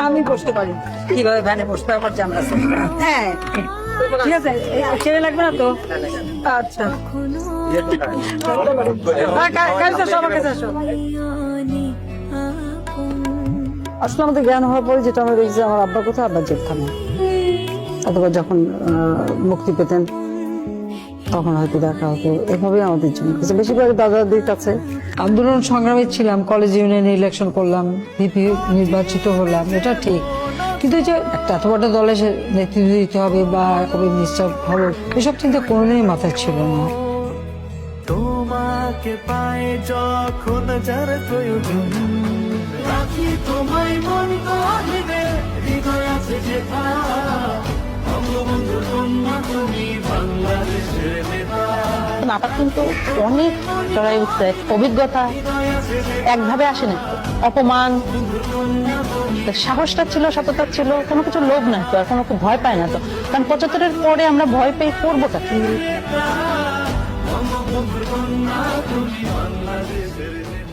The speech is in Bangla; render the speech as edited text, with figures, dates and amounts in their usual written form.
আমি বসতে পারি। কিভাবে ভ্যানে বসতে আমার জানা আছে। হ্যাঁ ঠিক আছে, ছেলে লাগবে না তো? আচ্ছা আসলে আমাদের জ্ঞান হওয়ার পরে যেটা আমরা দেখছি, আমার আব্বা কোথায়, আব্বা জেলখানে, অথবা যখন মুক্তি পেতেন তখন হয়তো দেখা হতো। এভাবেই আমাদের জন্য বেশিরভাগ দাদা দাদির কাছে আন্দোলন সংগ্রামী ছিলাম। কলেজ ইউনিয়নে ইলেকশন করলাম, ভিপি নির্বাচিত হলাম, এটা ঠিক। কিন্তু যে একটা এত বড় দলে নেতৃত্ব দিতে হবে বা কবে মিনিস্টার হবো, এসব চিন্তা কোনোদিনই মাথায় ছিল না। তোমাকে পায় যখন যার প্রয়োজন, রাখি তোমায় মন করিবে, হৃদয় আছে যেথা, বঙ্গবন্ধুর কন্যা তুমি বাংলাদেশের নেতা। নাটক কিন্তু অনেক চড়াই উঠছে, অভিজ্ঞতা একভাবে আসে না, অপমান, সাহসটা ছিল, সততা ছিল, কোনো কিছু লোভ না তো, আর কোনো ভয় পায় না তো। কারণ ৭৫-এর পরে আমরা ভয় পেয়ে করবোটা কি? বঙ্গবন্ধুর কন্যা তুমি বাংলাদেশের নেতা।